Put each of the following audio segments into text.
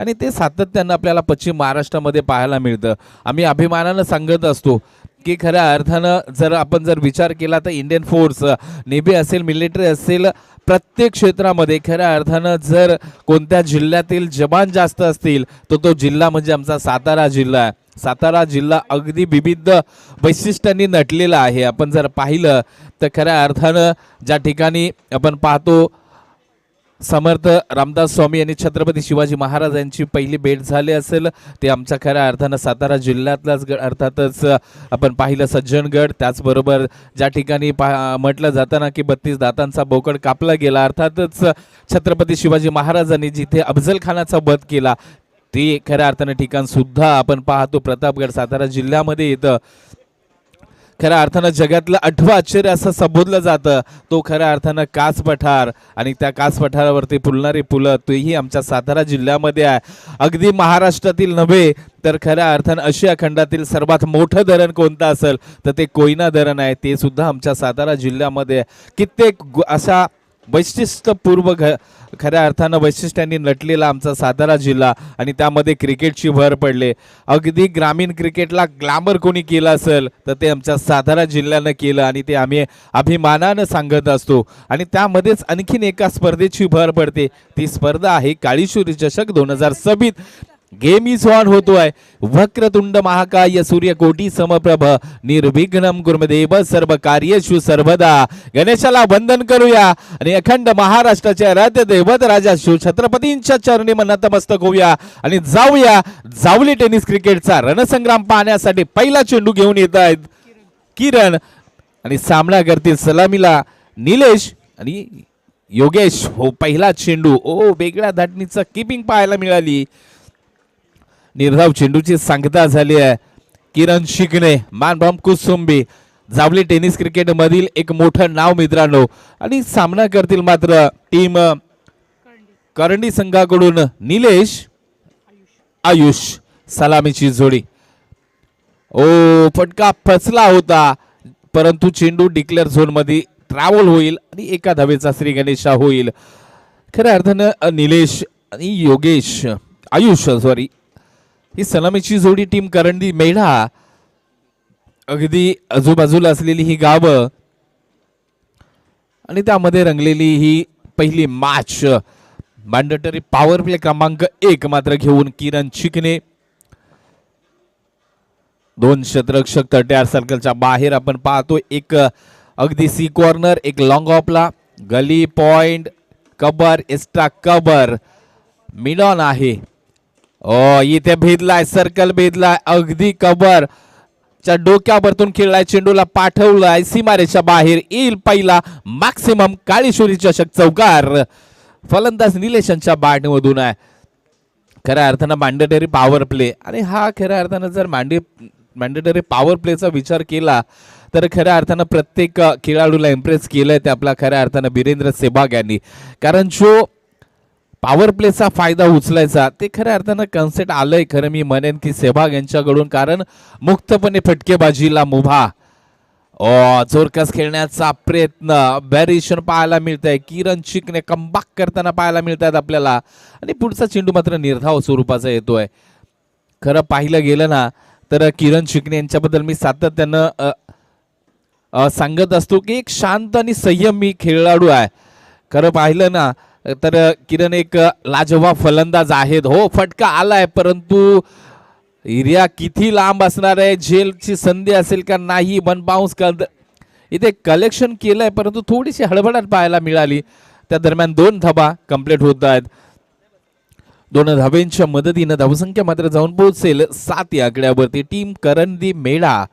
आणि ते सातत्यानं आपल्याला पश्चिम महाराष्ट्रामध्ये पाहायला मिळतं. आम्ही अभिमानानं सांगत असतो की खऱ्या अर्थानं जर आपण विचार केला तर इंडियन फोर्स, नेव्ही असेल, मिलिटरी असेल, प्रत्येक क्षेत्रामध्ये खऱ्या अर्थानं जर कोणत्या जिल्ह्यातील जवान जास्त असतील तर तो जिल्हा म्हणजे आमचा सातारा जिल्हा आहे. सातारा जिल्हा अगदी विविध वैशिष्ट्यांनी नटलेला आहे. आपण जर पाहिलं तर खऱ्या अर्थानं ज्या ठिकाणी आपण पाहतो समर्थ रामदास स्वामी आणि छत्रपती शिवाजी महाराज यांची पहिली भेट झाली असेल ते आमच्या खऱ्या अर्थानं सातारा जिल्ह्यातलाच अर्थातच आपण पाहिलं सज्जनगड. त्याचबरोबर ज्या ठिकाणी म्हटलं जातं ना की 32 दातांचा बोकड कापला गेला, अर्थातच छत्रपती शिवाजी महाराजांनी जिथे अफजल खानाचा वध केला ते खऱ्या अर्थानं ठिकाण सुद्धा आपण पाहतो प्रतापगड सातारा जिल्ह्यामध्ये येतं. खऱ्या अर्थानं जगातलं 8वं आश्चर्य असं संबोधलं जातं. तो खऱ्या अर्थानं कास पठार आणि त्या कास पठारावरती फुलणारी फुलं तोही आमच्या सातारा जिल्ह्यामध्ये आहे. अगदी महाराष्ट्रातील नव्हे तर खऱ्या अर्थानं आशिया खंडातील सर्वात मोठं धरण कोणतं असेल तर ते कोयना धरण आहे. ते सुद्धा आमच्या सातारा जिल्ह्यामध्ये कित्येक अशा वैशिष्ट्यपूर्व खऱ्या अर्थानं वैशिष्ट्यांनी नटलेला आमचा सातारा जिल्हा आणि त्यामध्ये क्रिकेटची भर पडले. अगदी ग्रामीण क्रिकेटला ग्लॅमर कोणी केलं असेल तर ते आमच्या सातारा जिल्ह्यानं केलं आणि ते आम्ही अभिमानानं सांगत असतो. आणि त्यामध्येच आणखीन एका स्पर्धेची भर पडते. ती स्पर्धा आहे काळीशुरी चषक 2026. गेम इज ऑन होतोय. वक्रतुंड महाकाय सूर्यकोटी समप्रभ निर्विघ्नम कुर्मदेव सर्व कार्येषु सर्वदा. गणेशाला वंदन करूया आणि अखंड महाराष्ट्राचे आराध्य दैवत राजा शिव छत्रपतींच्या चरणी नतमस्तक होऊया आणि जाऊया जावली टेनिस क्रिकेटचा रणसंग्राम पाहण्यासाठी. पहिला चेंडू घेऊन येत आहेत किरण आणि सामना करतील सलामीला निलेश आणि योगेश. हो पहिला चेंडू, ओ वेगळ्या धाटणीचा कीपिंग पाहायला मिळाली. निर्धाव चेंडूची सांगता झाली आहे. किरण शिकणे, मानभाम कुसुंबी, जावली टेनिस क्रिकेट मधील एक मोठं नाव मित्रांनो. आणि सामना करतील मात्र टीम करंडी संघाकडून निलेश आयुष. सलामीची जोडी. ओ फटका फसला होता परंतु चेंडू डिक्लेअर झोन मध्ये ट्रॅव्हल होईल आणि एका धावेचा श्री गणेशा होईल. खऱ्या अर्थानं निलेश आणि योगेश आयुष ही सलामीची जोडी टीम करंडी मेढा. अगदी आजूबाजूला असलेली ही गावं आणि त्यामध्ये रंगलेली ही पहिली मॅच. मॅन्डेटरी पॉवर प्ले क्रमांक 1 मात्र घेऊन किरण चिकणे. 2 क्षेत्ररक्षक 38 सर्कलच्या बाहेर आपण पाहतो. एक अगदी सी कॉर्नर, एक लॉंग ऑफला गली पॉइंट कबर, एक्स्ट्रा कबर मिडॉन आहे. ओ इथे भेदलाय, सर्कल भेदलाय, अगदी कबर च्या डोक्यावरतून खेळलाय, चेंडूला पाठवलाय सीमारेच्या बाहेर. येईल पहिला मॅक्सिमम काळीशुरी चषक चौकार. फलंदाज निलेशांच्या बॅटमधून आहे. खऱ्या अर्थानं मॅन्डेटरी पॉवर प्ले आणि हा खऱ्या अर्थानं जर मॅन्डेटरी पॉवर प्लेचा विचार केला तर खऱ्या अर्थानं प्रत्येक खेळाडूला इम्प्रेस केलंय ते आपला खऱ्या अर्थानं वीरेंद्र सेहवाग यांनी. कारण जो पॉवर प्लेचा फायदा उचलायचा ते खऱ्या अर्थानं कन्सेप्ट आलंय खरं मी म्हणेन की सेहवाग यांच्याकडून. कारण मुक्तपणे फटकेबाजीला मुभा, जोरकस खेळण्याचा प्रयत्न, व्हेरिएशन पाहायला मिळत आहे. किरण चिकणे कमबॅक करताना पाहायला मिळत आहेत आपल्याला. आणि पुढचा चेंडू मात्र निर्धाव स्वरूपाचा येतोय. खरं पाहिलं गेलं ना तर किरण चिकणे यांच्याबद्दल मी सातत्यानं सांगत असतो की एक शांत आणि संयमी खेळाडू आहे. खरं पाहिलं ना तर किरण एक लाजवाब फलंदाज आहेत. हो फटका आलाय परंतु एरिया किती लांब असणार आहे, झेलची संधी असेल का नाही, वन बाउन्स इथे कलेक्शन केलंय परंतु थोडीशी हडबडाट पाहायला मिळाली. त्या दरम्यान 2 धाबा कंप्लीट होत आहेत. 2 धाब्यांच्या मदतीनं धावसंख्या मात्र जाऊन पोहोचेल 7 या आकड्यावरती. टीम करंदी मेढा.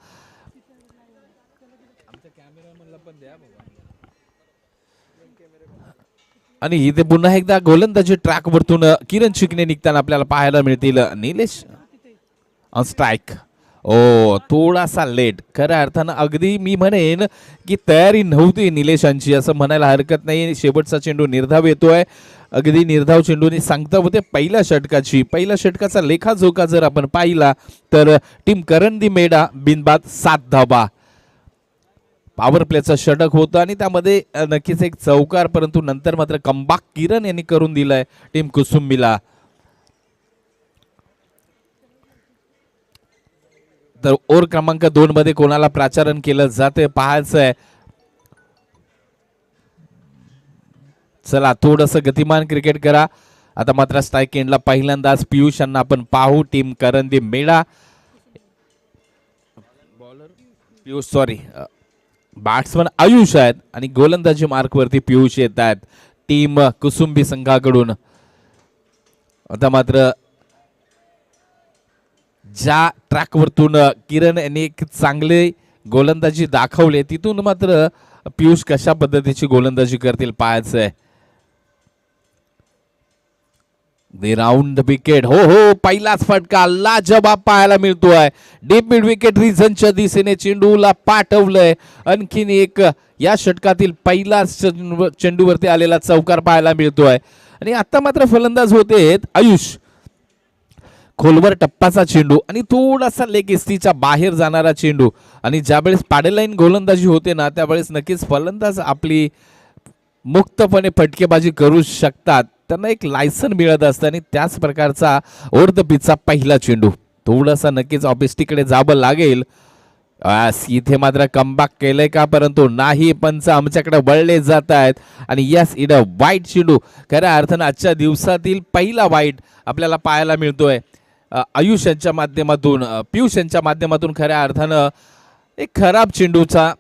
आणि इथे पुन्हा एकदा गोलंदाजी ट्रॅक वरतून किरण चिकणे निघताना आपल्याला पाहायला मिळतील. Nilesh on strike. ओ थोडासा लेट. खऱ्या अर्थानं अगदी मी म्हणेन की तयारी नव्हती निलेशांची असं म्हणायला हरकत नाही. शेवटचा चेंडू निर्धाव येतोय. अगदी निर्धाव चेंडूने सांगता होते पहिल्या षटकाचा लेखाजोखा जर आपण पाहिला तर टीम करंदी मेढा बिनबाद 7 धाबा. पॉवर प्लेचा षटक होतं आणि त्यामध्ये नक्कीच एक चौकार परंतु नंतर मात्र कमबॅक किरण यांनी करून दिलाय टीम कुसुंबीला. तर ओव्हर क्रमांक 2 मध्ये कोणाला प्राचारण केलं जाते पाहायचं आहे. चला थोडंसं गतिमान क्रिकेट करा. आता मात्र स्ट्राईक एंडला पहिल्यांदाच पियुष यांना आपण पाहू. टीम करंदी मेळा पियुष बॅट्समन आयुष आहेत आणि गोलंदाजी मार्कवरती पियुष येत आहेत टीम कुसुंबी संघाकडून. आता मात्र ज्या ट्रॅकवरतून किरण यांनी एक चांगले गोलंदाजी दाखवले तिथून मात्र पियुष कशा पद्धतीची गोलंदाजी करतील पाहायचं आहे. दे राऊंड विकेट. हो पहिलाच फटका लाजवाब पाहायला मिळतोय. डीप मिड विकेट रिझनच्या दिशेने चेंडूला पाठवलंय. आणखीन एक या षटकातील पहिलाच चेंडूवरती आलेला चौकार पाहायला मिळतोय. आणि आता मात्र फलंदाज होते आयुष. खोलवर टप्पाचा चेंडू आणि थोडासा लेग एसटीच्या बाहेर जाणारा चेंडू. आणि ज्यावेळेस पॅडलाईन गोलंदाजी होते ना त्यावेळेस नक्कीच फलंदाज आपली मुक्तपणे फटकेबाजी करू शकतात. त्यांना एक लायसन मिळत असतं आणि त्याच प्रकारचा ओव्हर द पिचचा पहिला चेंडू. थोडासा नक्कीच ऑफिसकडे जावं लागेल. इथे मात्र कमबॅक केलंय का परंतु नाही. पंच आमच्याकडे वळले जात आहेत आणि यस इड अ वाईट चेंडू. खऱ्या अर्थानं आजच्या दिवसातील पहिला वाईट आपल्याला पाहायला मिळतोय आयुष यांच्या माध्यमातून पियुष यांच्या माध्यमातून. खऱ्या अर्थानं एक खराब चेंडूचा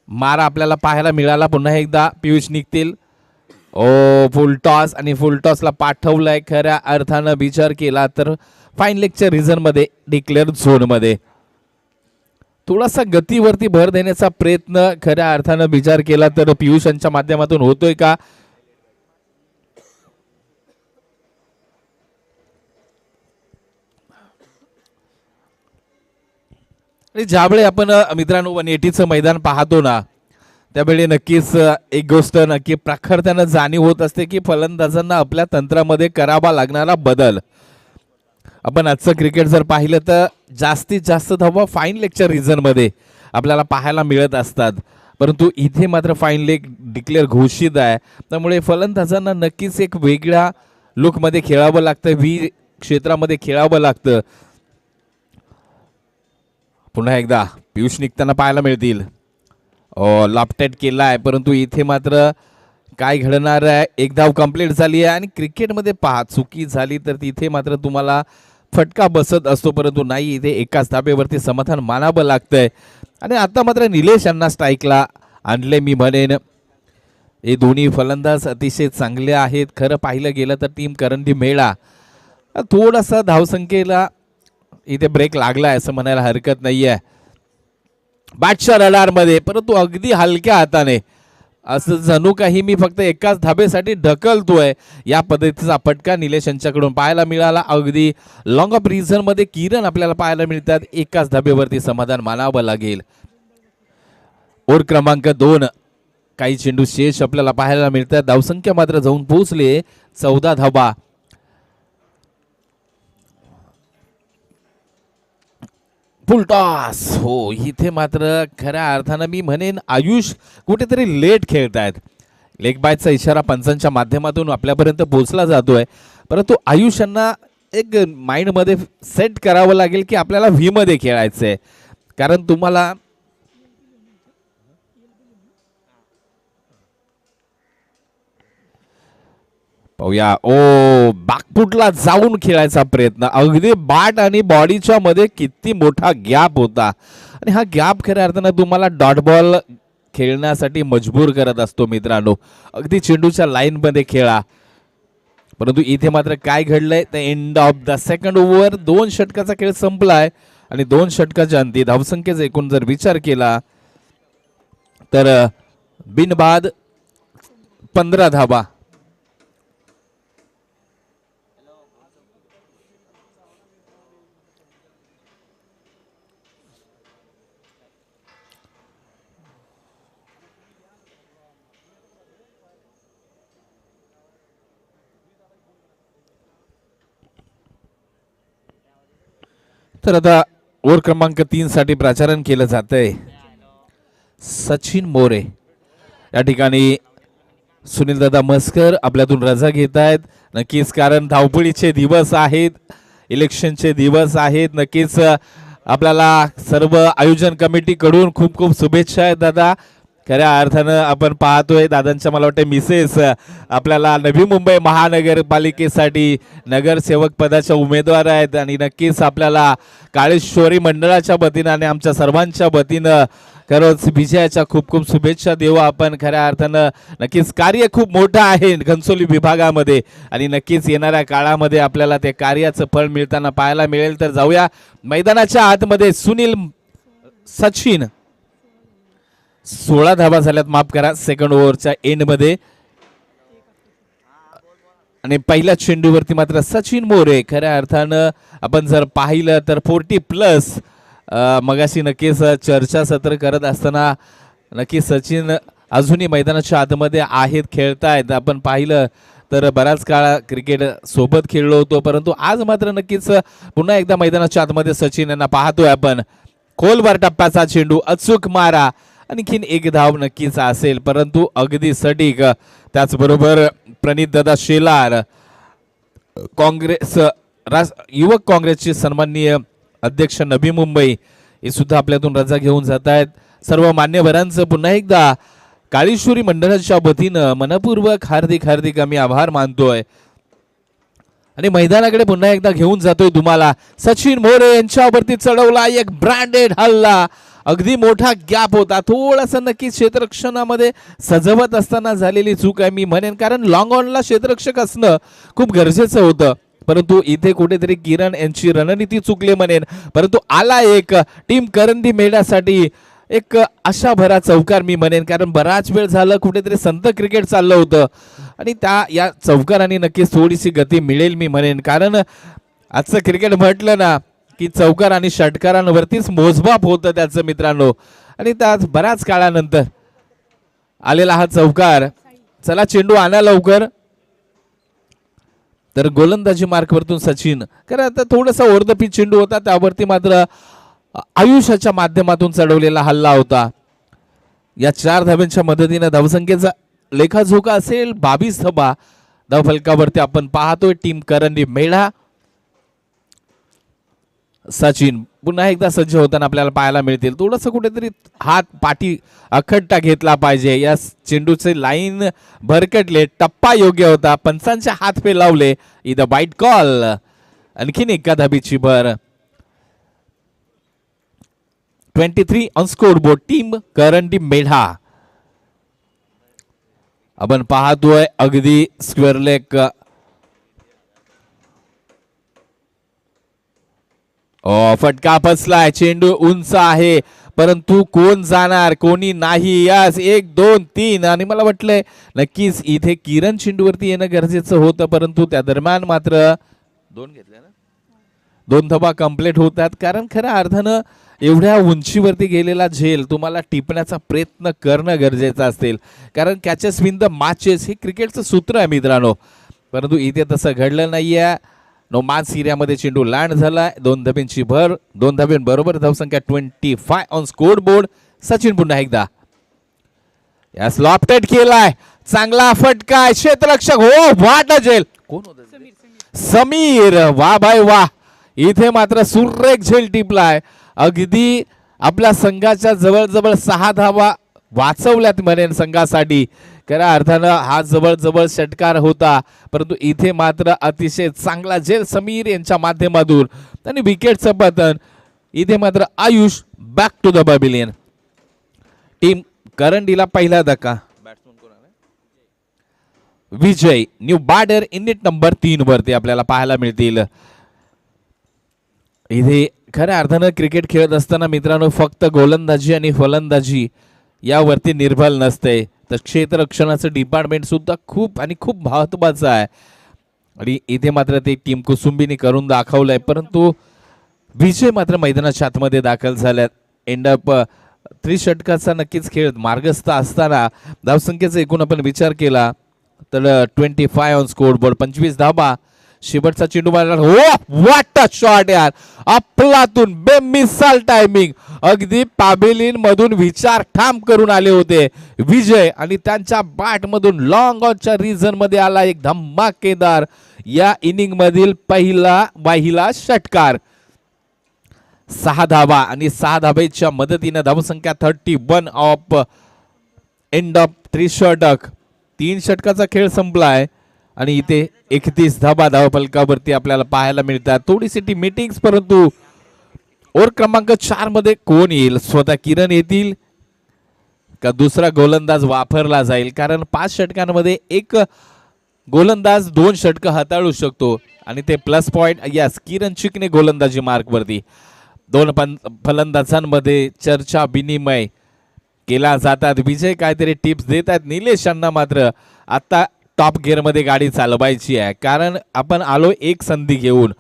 मारा आपल्याला पाहायला मिळाला. पुन्हा एकदा पियुष निघतील. फुल टॉस आणि फुल टॉसला पाठवलाय. खऱ्या अर्थानं विचार केला तर फाईन लेगच्या रिझन मध्ये डिक्लेअर झोन मध्ये थोडासा गतीवरती भर देण्याचा प्रयत्न खऱ्या अर्थानं विचार केला तर पियुष यांच्या माध्यमातून होतोय का. आणि ज्यावेळी आपण मित्रांनो 180चं मैदान पाहतो ना त्यावेळी नक्कीच एक गोष्ट नक्की प्रखरतेनं जाणीव होत असते की फलंदाजांना आपल्या तंत्रामध्ये करावा लागणारा बदल. आपण आजचं क्रिकेट जर पाहिलं तर जास्तीत जास्त धावा फाईन लेगच्या रिझनमध्ये आपल्याला पाहायला मिळत असतात. परंतु इथे मात्र फाईन लेग डिक्लेअर घोषित आहे. त्यामुळे फलंदाजांना नक्कीच एक वेगळ्या लुकमध्ये खेळावं लागतं. व्ही क्षेत्रामध्ये खेळावं लागतं. पुन्हा एकदा पियुष निघताना पाहायला मिळतील. लॉफ्टेड केला आहे परंतु इथे मात्र काय घडणार आहे. एक धाव कंप्लीट झाली आहे आणि क्रिकेटमध्ये पहा चुकी झाली तर तिथे मात्र तुम्हाला फटका बसत असतो परंतु नाही इथे एकाच धाब्यावरती समाधान मानावं लागतंय. आणि आता मात्र निलेश यांना स्ट्राईकला आणले. मी म्हणेन हे दोन्ही फलंदाज अतिशय चांगले आहेत. खरं पाहिलं गेलं तर टीम करंदी मेळा थोडासा धावसंख्येला इथे ब्रेक लागलाय असं म्हणायला हरकत नाहीये. बॅटच्या रडारमध्ये परंतु अगदी हलक्या हाताने असं जणू काही मी फक्त एकाच धाब्यासाठी ढकलतोय या पद्धतीचा फटका निलेश यांच्याकडून पाहायला मिळाला. अगदी लॉंग ऑफ रिझन मध्ये किरण आपल्याला पाहायला मिळतात. एकाच धाब्यावरती समाधान मानावं लागेल. ओव्हर क्रमांक 2 काही चेंडू शेष आपल्याला पाहायला मिळतात. धावसंख्या मात्र जाऊन पोहोचले 14 धावा. फुल टॉस. हो इथे मात्र खऱ्या अर्थानं मी म्हणेन आयुष कुठेतरी लेट खेळतायत. लेग बायचा इशारा पंचांच्या माध्यमातून आपल्यापर्यंत पोहोचला जातोय परंतु आयुष यांना एक माइंडमध्ये सेट करावं लागेल की आपल्याला व्ही मध्ये खेळायचंय. कारण तुम्हाला पाहूया. बॅकफुटला जाऊन खेळायचा प्रयत्न. अगदी बॅट आणि बॉडीच्या मध्ये किती मोठा गॅप होता आणि हा गॅप खऱ्या अर्थानं तुम्हाला डॉट बॉल खेळण्यासाठी मजबूर करत असतो मित्रांनो. अगदी चेंडूच्या लाईन मध्ये खेळा. परंतु इथे मात्र काय घडलंय तर end of the second over 2 षटकाचा खेळ संपलाय आणि 2 षटकाच्या अंती धावसंख्येचा एकूण जर विचार केला तर बिनबाद 15 धावा. तर आता ओव्हर क्रमांक 3 साठी प्राचारण केलं जातंय सचिन मोरे. या ठिकाणी सुनील दादा मस्कर आपल्यातून रजा घेत आहेत. नक्कीच कारण धावपळीचे दिवस आहेत. इलेक्शनचे दिवस आहेत. नक्कीच आपल्याला सर्व आयोजन कमिटीकडून खूप खूप शुभेच्छा आहेत दादा. खऱ्या अर्थानं आपण पाहतोय दादांच्या मला वाटतं मिसेस आपल्याला नवी मुंबई महानगरपालिकेसाठी नगरसेवक पदाच्या उमेदवार आहेत आणि नक्कीच आपल्याला काळेश्वरी मंडळाच्या वतीनं आणि आमच्या सर्वांच्या वतीनं खरंच विजयाच्या खूप खूप शुभेच्छा देऊ आपण. खऱ्या अर्थानं नक्कीच कार्य खूप मोठं आहे घनसोली विभागामध्ये आणि नक्कीच येणाऱ्या काळामध्ये आपल्याला ते कार्याचं फळ मिळताना पाहायला मिळेल. तर जाऊया मैदानाच्या आतमध्ये. सुनील सचिन 16 धावा झाल्यात, माफ करा, सेकंड ओव्हरच्या एंडमध्ये. आणि पहिल्या चेंडूवरती मात्र सचिन मोरे खऱ्या अर्थानं आपण जर पाहिलं तर 40+ मगाशी नक्कीच चर्चासत्र करत असताना नक्कीच सचिन अजूनही मैदानाच्या आतमध्ये आहेत, खेळतायत. आपण पाहिलं तर बराच काळ क्रिकेट सोबत खेळलो होतो, परंतु आज मात्र नक्कीच पुन्हा एकदा मैदानाच्या आतमध्ये सचिन यांना पाहतोय आपण. खोलवर टप्प्याचा चेंडू, अचूक मारा, आणखीन एक धाव नक्कीच असेल, परंतु अगदी सटीक. त्याचबरोबर प्रणित दादा शेलार, काँग्रेस युवक काँग्रेसचे सन्माननीय अध्यक्ष नवी मुंबई, हे सुद्धा आपल्यातून रजा घेऊन जात आहेत. सर्व मान्यवरांचं पुन्हा एकदा काळेश्वरी मंडळाच्या वतीनं मनपूर्वक हार्दिक हार्दिक आम्ही आभार मानतोय आणि मैदानाकडे पुन्हा एकदा घेऊन जातोय तुम्हाला. सचिन मोरे यांच्यावरती चढवला एक ब्रँडेड हल्ला. अगदी मोठा गॅप होता, थोडासा नक्कीच क्षेत्ररक्षणामध्ये सजवत असताना झालेली चूक आहे मी म्हणेन, कारण लॉंग ऑनला क्षेत्ररक्षक असणं खूप गरजेचं होतं, परंतु इथे कुठेतरी किरण यांची रणनीती चुकले म्हणेन. परंतु आला एक टीम करंदी मेळ्यासाठी एक अशा भरा चौकार मी म्हणेन, कारण बराच वेळ झालं कुठेतरी संत क्रिकेट चाललं होतं आणि या चौकारांनी नक्कीच थोडीशी गती मिळेल मी म्हणेन, कारण आजचं क्रिकेट म्हटलं ना की चौकार आणि षटकारांवरतीच मोजमाप होतं त्याचं मित्रांनो. आणि त्यात बऱ्याच काळानंतर आलेला हा चौकार. चला चेंडू आणा लवकर. तर गोलंदाजी मार्कवरतून सचिन, कारण आता थोडासा ओव्हर द पिच चेंडू होता, त्यावरती मात्र आयुष्याच्या माध्यमातून चढवलेला हल्ला होता. या 4 धाब्यांच्या मदतीने धावसंख्येचा लेखाजोखा असेल 22 धाबा धावफलकावरती आपण पाहतोय. टीम करंदी मेळा. सचिन पुन्हा एकदा सज्ज होताना आपल्याला पाहायला मिळतील. थोडंसं कुठेतरी हात पाठी अखट्टा घेतला पाहिजे. या चेंडूचे लाईन भरकटले, टप्पा योग्य होता, पंचांचे हात पे लावले. इथं वाईट कॉल. आणखीन एका धाबीची भर. 23 on scoreboard. Team Karandi मेढा आपण पाहतोय अगदी स्क्वेअर लेग. फटका फसलाय, चेंडू उंच आहे, परंतु कोण जाणार कोणी नाही. यास 1 2 3 आणि मला वाटलंय नक्कीच इथे किरण चेंडूवरती येणं गरजेचं होतं, परंतु त्या दरम्यान मात्र 2 घेतले ना, 2 धावा कंप्लीट होतात. कारण खऱ्या अर्थानं एवढ्या उंचीवरती गेलेला झेल तुम्हाला टिपण्याचा प्रयत्न करणं गरजेचं असेल, कारण कॅचेस विन द मॅचेस हे क्रिकेटचं सूत्र आहे मित्रांनो, परंतु इथे तसं घडलं नाहीये. नो मॅच एरियामध्ये चेंडू लँड झालाय. 2 धाब्यांची भर, 2 धाब्यांबरोबर धावसंख्या 25 ऑन स्कोर बोर्ड. सचिन पुन्हा एकदा या स्लॉप्टेड केलाय, चांगला फटका, क्षेत्ररक्षक हो वाट झेल. कोण होतं? समीर. वा भाई वा, इथे मात्र सुरेख झेल टिपलाय. अगदी आपल्या संघाच्या जवळजवळ 6 धावा वाचवल्यात म्हणेन संघासाठी. खऱ्या अर्थानं हा जवळ षटकार होता, परंतु इथे मात्र अतिशय चांगला झेल समीर यांच्या माध्यमातून आणि विकेटचं पतन. इथे मात्र Ayush back to the pavilion. Team करंडीला पहिला धक्का. Vijay new batter in net number 3 वरती आपल्याला पाहायला मिळतील. इथे खऱ्या अर्थानं क्रिकेट खेळत असताना मित्रांनो फक्त गोलंदाजी आणि फलंदाजी यावरती निर्भर नसते, तर क्षेत्ररक्षणाचं डिपार्टमेंट सुद्धा खूप आणि खूप महत्त्वाचं आहे. आणि इथे मात्र ते टीम कुसुंबीने करून दाखवलंय, परंतु विजय मात्र मैदानाच्या आतमध्ये दाखल झाल्यात. एंड अप 3 षटकाचा नक्कीच खेळ मार्गस्थ असताना धावसंख्येचा एकूण आपण विचार केला तर 25 ऑन स्कोर बोर्ड, 25 धाबा. शेवटचा चेंडू मारला. हो व्हॉट अ शॉट यार, अफलातून बेमिसाल टायमिंग. अगदी पॅव्हेलियन मधून विचार ठाम करून आले होते विजय आणि त्यांच्या बॅट मधून लॉंग ऑनच्या रिजन मध्ये आला एक धमाकेदार या इनिंग मधील पहिला षटकार. 6 धावा आणि 6 धावेच्या मदतीने धावसंख्या 31 ऑफ एंड ऑफ 3 षटक. 3 षटकाचा खेळ संपलाय आणि इथे 31 धावा धावफलकावरती आपल्याला पाहायला मिळतात. थोडीशी टी मीटिंग्स, परंतु ओव्हर क्रमांक 4 मध्ये कोण येईल? स्वतः किरण येतील का दुसरा गोलंदाज वापरला जाईल? कारण 5 षटकांमध्ये एक गोलंदाज 2 षटक हाताळू शकतो आणि ते प्लस पॉइंट. यस, किरण चिकणे गोलंदाजी मार्कवरती. 2 फलंदाजांमध्ये चर्चा विनिमय केला जातात. विजय काहीतरी टिप्स देत आहेत. निलेश यांना मात्र आता टॉप गिअरमध्ये गाडी चालवायची आहे, कारण आपण आलो एक संधी घेऊन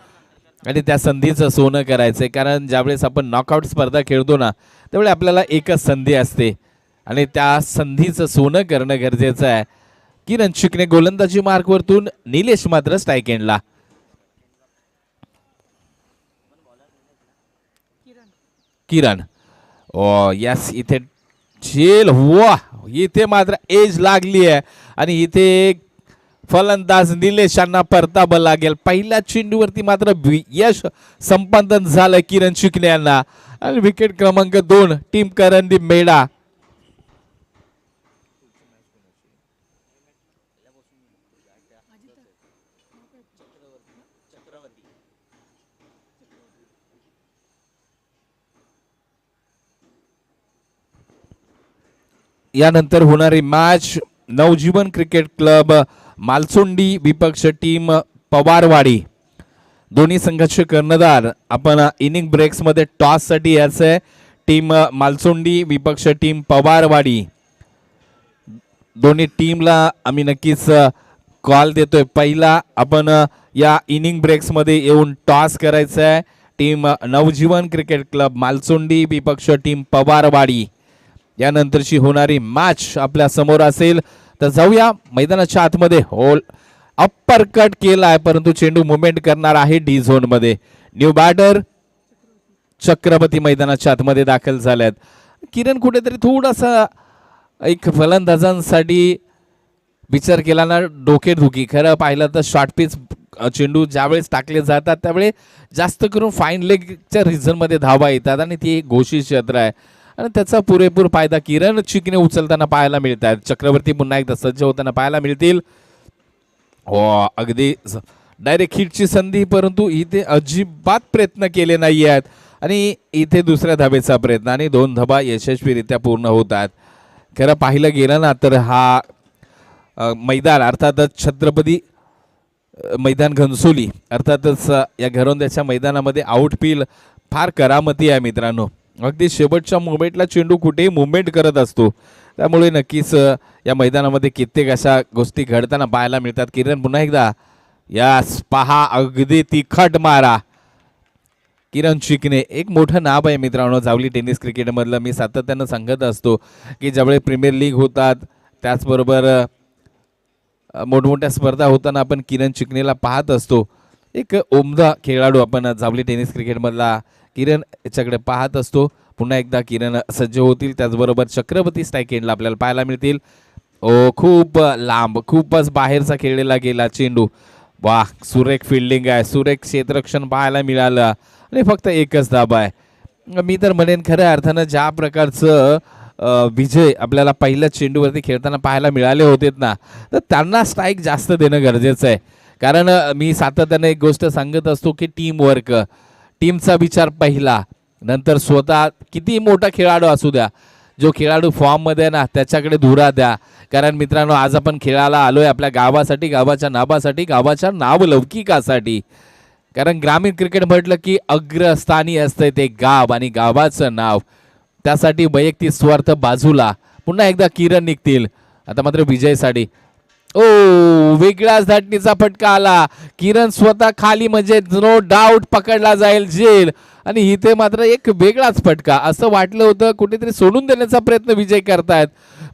आणि त्या संधीचं सोनं करायचंय. कारण ज्यावेळेस आपण नॉकआउट स्पर्धा खेळतो ना, त्यावेळी आपल्याला एकच संधी असते आणि त्या संधीचं सोनं करणं गरजेचं आहे. किरण चिकणे गोलंदाजी मार्कवरतून, निलेश मात्र स्ट्राईक एंडला. किरण ओ यस, इथे झेल. वा, इथे मात्र एज लागली आहे आणि इथे फलंदाज निलेशांना परतावं लागेल. पहिल्या चेंडूवरती मात्र यश संपादन झालं किरण चिकणे यांना आणि विकेट क्रमांक 2 टीम करंदी मेडा. यानंतर होणारी मॅच नवजीवन क्रिकेट क्लब मालसोंडी विपक्ष टीम पवारवाडी. दोन्ही संघाचे कर्णधार. आपण इनिंग ब्रेक्स मध्ये टॉस साठी यायचंय. टीम मालसोंडी विपक्ष टीम पवारवाडी. दोन्ही टीमला आम्ही नक्कीच कॉल देतोय. पहिला आपण या इनिंग ब्रेक्स मध्ये येऊन टॉस करायचा आहे. टीम नवजीवन क्रिकेट क्लब मालसोंडी विपक्ष टीम पवारवाडी. यानंतरची होणारी मॅच आपल्या समोर असेल. तर जाऊया मैदानाच्या आतमध्ये. होल अप्पर कट केलाय, परंतु चेंडू मुवमेंट करणार आहे डी झोन मध्ये. न्यू बॅटर चक्रवर्ती मैदानाच्या आतमध्ये दाखल झाल्यात. किरण कुठेतरी थोडासा एक फलंदाजांसाठी विचार केला ना, डोकेदुखी. खरं पाहिलं तर शॉर्ट पिच चेंडू ज्यावेळेस टाकले जातात त्यावेळेस जास्त करून फाईन लेगच्या रिझन मध्ये धावा येतात आणि ती एक घोषित क्षेत्र आहे आणि त्याचा पुरेपूर फायदा किरण चिकणे उचलताना पाहायला मिळत आहेत. चक्रवर्ती पुन्हा एकदा सज्ज होताना पाहायला मिळतील. हो, अगदी डायरेक्ट हिटची संधी, परंतु इथे अजिबात प्रयत्न केले नाही आहेत आणि इथे दुसऱ्या धाबेचा प्रयत्न आणि 2 धाबा यशस्वीरित्या पूर्ण होतात. खरं पाहिलं गेलं ना तर हा मैदान अर्थातच छत्रपती मैदान घनसोली अर्थातच या घरोंद्याच्या मैदानामध्ये आउटफील्ड फार करामती आहे मित्रांनो. अगदी शेवटच्या मुवमेंटला चेंडू कुठेही मुवमेंट करत असतो, त्यामुळे नक्कीच या मैदानामध्ये कित्येक अशा गोष्टी घडताना पाहायला मिळतात. किरण पुन्हा एकदा यास पहा, अगदी तिखट मारा. किरण चिकणे एक मोठं नाव आहे मित्रांनो जावली टेनिस क्रिकेटमधलं. मी सातत्यानं सांगत असतो की ज्यावेळी प्रीमियर लीग होतात त्याचबरोबर मोठमोठ्या स्पर्धा होताना आपण किरण चिकणेला पाहत असतो. एक उमदा खेळाडू आपण जावली टेनिस क्रिकेटमधला किरण याच्याकडे पाहत असतो. पुन्हा एकदा किरण सज्ज होतील. त्याचबरोबर चक्रवर्ती स्ट्राईक एंडला आपल्याला पाहायला मिळतील. ओ, खूप लांब, खूपच बाहेरचा खेळलेला गेला चेंडू. वाह, सुरेख फिल्डिंग आहे, सुरेख क्षेत्ररक्षण पाहायला मिळालं आणि फक्त एकच धाब आहे. मी तर म्हणेन खऱ्या अर्थानं ज्या प्रकारचं विजय आपल्याला पहिल्या चेंडूवरती खेळताना पाहायला मिळाले होते ना, तर त्यांना स्ट्राईक जास्त देणं गरजेचं आहे. कारण मी सातत्याने एक गोष्ट सांगत असतो की टीम वर्क, टीमचा विचार पहिला, नंतर स्वतः किती मोठा खेळाडू असू द्या, जो खेळाडू फॉर्ममध्ये ना त्याच्याकडे धुरा द्या. कारण मित्रांनो आज आपण खेळायला आलोय आपल्या गावासाठी, गावाच्या नावासाठी, गावाच्या नावलौकिकासाठी. कारण ग्रामीण क्रिकेट म्हटलं की अग्रस्थानी असतं ते गाव आणि गावाचं नाव. त्यासाठी वैयक्तिक स्वार्थ बाजूला पुन्हा एकदा किरण निघतील आता मात्र विजयसाठी. ओ, वेगळाच धाटणीचा फटका आला. किरण स्वतः खाली म्हणजे नो डाऊट पकडला जाईल जेल आणि इथे मात्र एक वेगळाच फटका. असं वाटलं होतं कुठेतरी सोडून देण्याचा प्रयत्न विजय करतायत,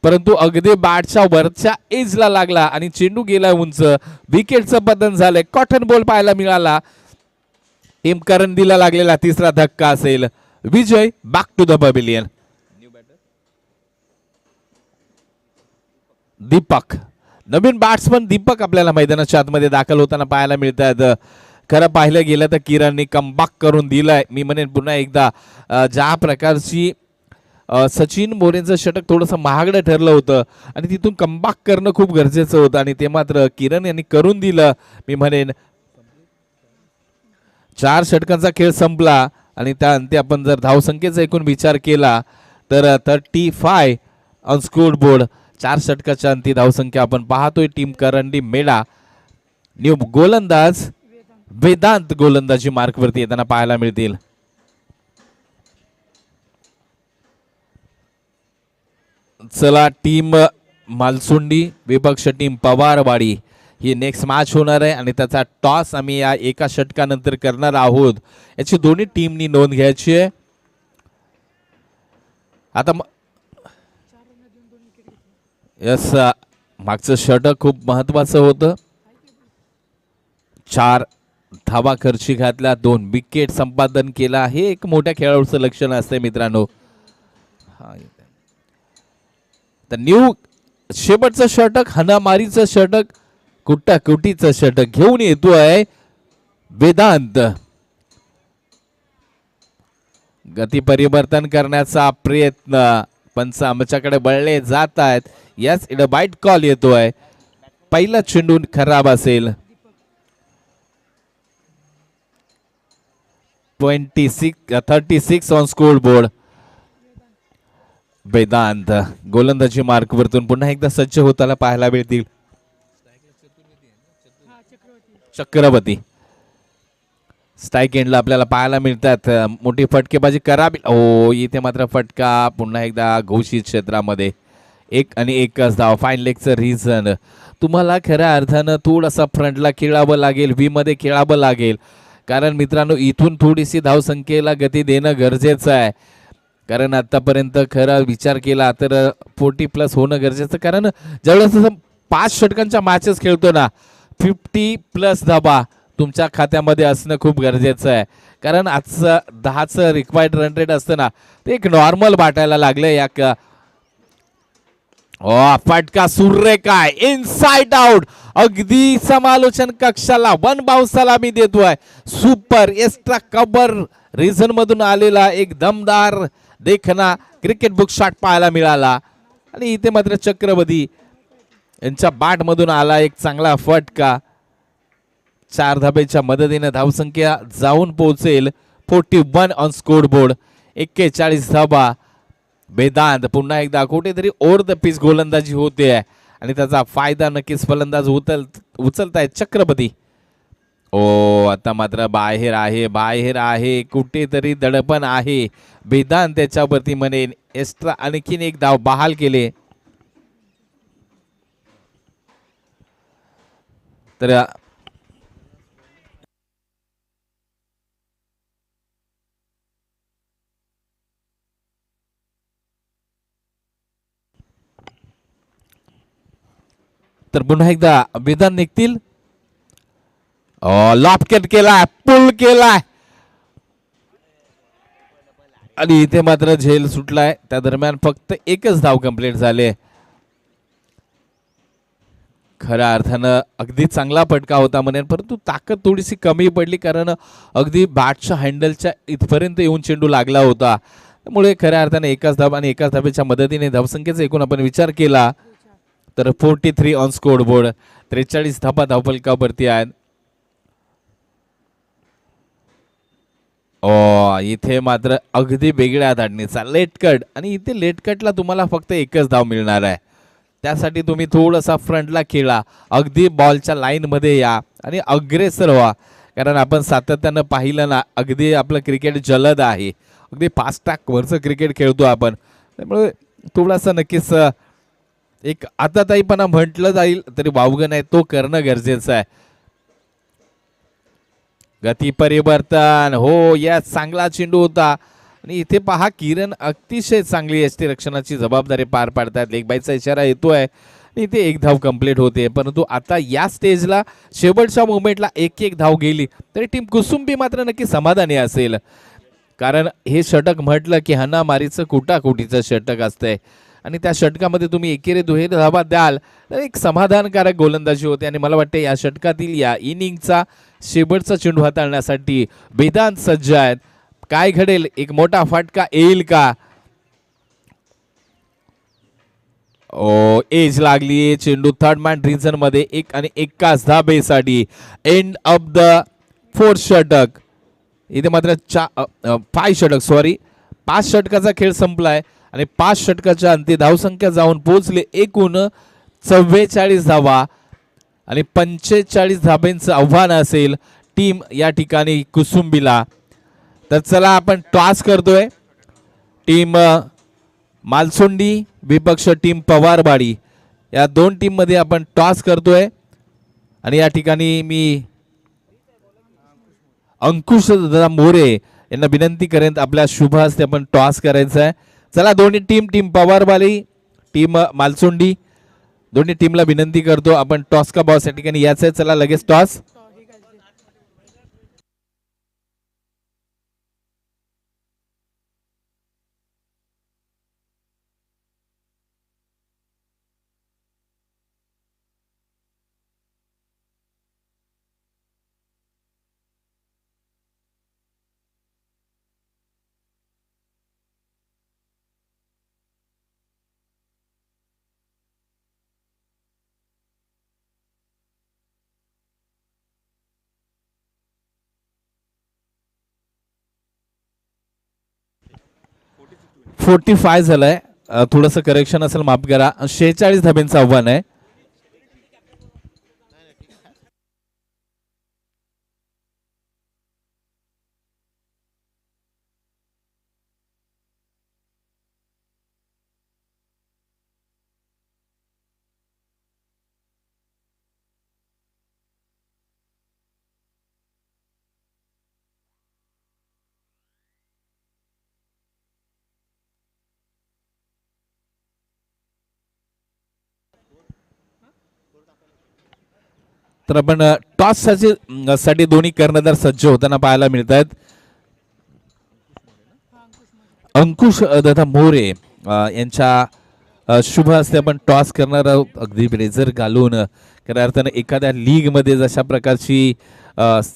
परंतु अगदी बॅटच्या वरच्या एजला लागला आणि चेंडू गेला उंच. विकेटचं पतन झालंय. कॉटन बॉल पाहायला मिळाला. टीम करंदीला लागलेला तिसरा धक्का असेल. Vijay back to the pavilion. Deepak, नवीन बॅट्समन दीपक आपल्याला मैदानाच्या आतमध्ये दाखल होताना पाहायला मिळतात. खरं पाहिलं गेलं तर किरणने कमबॅक करून दिलाय. मी म्हणेन पुन्हा एकदा ज्या प्रकारची सचिन मोरेंचं षटक थोडंसं महागडं ठरलं होतं आणि तिथून कमबॅक करणं खूप गरजेचं होतं आणि ते मात्र किरण यांनी करून दिलं. मी म्हणेन 4 षटकांचा खेळ संपला आणि त्या अंती आपण जर धावसंख्येचा एकूण विचार केला तर 35 ऑन स्कोर बोर्ड. 4 षटकाच्या अंती धावसंख्या आपण पाहतोय. टीम करंडी मेडा न्यू गोलंदाज वेदांत गोलंदाजी मार्कवरती येताना पाहायला मिळतील. चला, टीम मालसुंडी विपक्ष टीम पवारवाडी ही नेक्स्ट मॅच होणार आहे आणि त्याचा टॉस आम्ही या एका षटकानंतर करणार आहोत. याची दोन्ही टीमनी नोंद घ्यायची आहे. आता यस, मागचं षटक खूप महत्वाचं होतं. 4 धावा खर्ची घातल्या, 2 विकेट संपादन केला. हे एक मोठ्या खेळाडूचं लक्षण असते मित्रांनो. तर न्यू शेवटचं षटक, हनामारीचं षटक, कुटीचं षटक घेऊन येतोय वेदांत. गती परिवर्तन करण्याचा प्रयत्न पंच आमच्याकडे बळले जात आहेत. यस, इकडे वाईट कॉल येतोय. पहिला चेंडू खराब असेल. 36 ऑन स्कोर बोर्ड. वेदांत गोलंदाजी मार्कवरतून पुन्हा एकदा सज्ज होताना पाहायला मिळतील. चक्रवर्ती स्ट्राईक एंडला आपल्याला पाहायला मिळतात. मोठी फटकेबाजी करावी. ओ, इथे मात्र फटका पुन्हा एकदा घोषित क्षेत्रामध्ये. 1 आणि 1च धाव. फाईन लेगचं रिझन तुम्हाला खऱ्या अर्थानं थोडासा फ्रंटला खेळावं लागेल, व्ही मध्ये खेळावं लागेल. कारण मित्रांनो, इथून थोडीशी धावसंख्येला गती देणं गरजेचं आहे. कारण आतापर्यंत खरा विचार केला तर 40+ होणं गरजेचं. कारण ज्यावेळेस 5 षटकांच्या मॅचेस खेळतो ना, 50+ धाबा तुमच्या खात्यामध्ये असणं खूप गरजेचं आहे. कारण आजचं 10चं रिक्वायर्ड रन रेट असतं ना, ते एक नॉर्मल वाटायला लागलं. या फटका सूर्य काय इनसाइड आउट. अगदी समालोचन कक्षाला 1 बाउन्सला मी देतोय. सुपर एक्स्ट्रा कव्हर रिझन मधून आलेला एक दमदार देखना क्रिकेट बुक शॉट पाहायला मिळाला. आणि इथे मात्र चक्रवर्ती यांच्या बॅट मधून आला एक चांगला फटका. 4 धाब्याच्या मदतीने धावसंख्या जाऊन पोहोचेल 41 ऑन स्कोर बोर्ड. 41 धाबा. वेदांत पुन्हा एकदा कुठेतरी ओव्हर द पिच गोलंदाजी होते आणि त्याचा फायदा नक्कीच फलंदाज उचलतायत चक्रवर्ती. ओ, आता मात्र बाहेर आहे कुठेतरी दडपण आहे. वेदांत त्याच्यावरती म्हणेन एक्स्ट्रा आणखीन एक धाव बहाल केले. तर पुन्हा एकदा वेदांत निघतील. लॉपकेट केलाय, पुल केलाय आणि इथे मात्र झेल सुटलाय. त्या दरम्यान फक्त 1च धाव कंप्लीट झाले. खऱ्या अर्थानं अगदी चांगला फटका होता म्हणेन, परंतु ताकद थोडीशी कमी पडली. कारण अगदी बॅटच्या हँडलच्या इथपर्यंत येऊन चेंडू लागला होता. त्यामुळे खऱ्या अर्थाने 1च धाव आणि 1च धावेच्या मदतीने धावसंख्येचा एकूण आपण विचार केला तर 43 ऑन स्कोर बोर्ड. 43 धाबा धावफलकावरती आहेत. इथे मात्र अगदी वेगळ्या धाडणीचा लेट कट आणि इथे लेट कटला तुम्हाला फक्त 1च धाव मिळणार आहे. त्यासाठी तुम्ही थोडासा फ्रंटला खेळा, अगदी बॉलच्या लाईन मध्ये या आणि अग्रेसर व्हा. कारण आपण सातत्यानं पाहिलं ना, अगदी आपलं क्रिकेट जलद आहे. अगदी फास्ट ट्रॅक वरचं क्रिकेट खेळतो आपण. त्यामुळे थोडासा नक्कीच एक आताताईपणा म्हटलं जाईल तरी वावगं नाही, तो करणं गरजेचं आहे. गती परिवर्तन. हो, या चांगला चेंडू होता. आणि इथे पहा किरण अतिशय चांगली यष्टीरक्षणाची जबाबदारी पार पाडतात. लेग बायचा इशारा येतोय आणि इथे एक धाव कंप्लीट होते. परंतु आता या स्टेजला शेवटच्या मोमेंटला एक एक धाव गेली तरी टीम कुसुंबी मात्र नक्की समाधानी असेल, कारण हे षटक म्हटलं की हनामारीचं कुटाकुटीचं षटक असतंय आणि त्या षटकामध्ये तुम्ही एकेरी दुहेरी धावा द्याल तर एक समाधानकारक गोलंदाजी होते. आणि मला वाटते या षटकातील या इनिंगचा शेवटचा चेंडू हाताळण्यासाठी वेदांत सज्ज आहेत. काय घडेल, एक मोठा फटका येईल का? ओ एज लागली, चेंडू थर्ड मॅन रिजन मध्ये एक आणि एकाच धाबेसाठी एंड ऑफ द फोर्थ षटक. इथे मात्र 5 षटकाचा खेळ संपलाय आणि 5 षटकाच्या अंती धावसंख्या जाऊन पोहोचले एकूण 44 धावा आणि 45 धाब्यांचं आव्हान असेल टीम या ठिकाणी कुसुंबीला. तर चला आपण टॉस करतोय. टीम मालसोंडी विपक्ष टीम पवारबाडी या दोन टीम मध्ये आपण टॉस करतोय आणि या ठिकाणी मी अंकुश दादा मोरे यांना विनंती करेन आपल्या शुभ हस्ते आपण टॉस करायचा आहे. चला दोन्ही टीम पवारबाडी टीम मालसोंडी दोन्ही टीमला विनंती करतो आपण टॉस का बॉस या ठिकाणी याच आहे. चला लगेच टॉस. फोर्टी 45 झालंय, थोडंसं करेक्शन असेल माफ करा. 46 धाब्यांचं आव्हान आहे. तर आपण टॉस साठी दोन्ही कर्णधार सज्ज होताना पाहायला मिळत आहेत. अंकुश दादा मोरे यांच्या शुभ हस्ते आपण टॉस करणार आहोत. अगदी ब्लेझर घालून खऱ्या अर्थाने एखाद्या लीग मध्ये जशा प्रकारची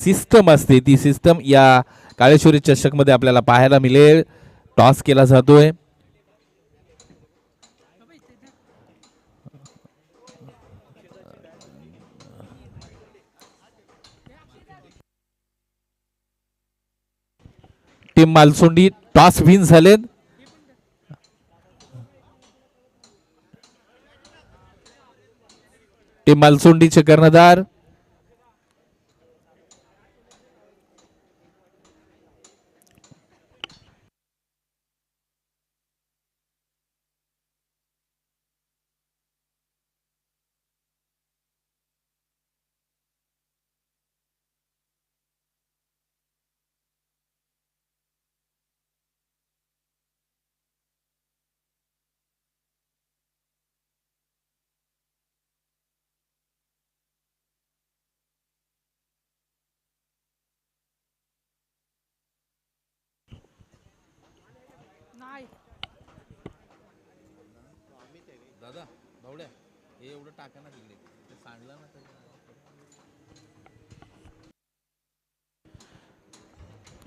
सिस्टम असते ती सिस्टम या काळेश्वरी चषक मध्ये आपल्याला पाहायला मिळेल. टॉस केला जातोय. टीम मालसोंडी टॉस विन झालेत. टीम मालसोंडीचे कर्णधार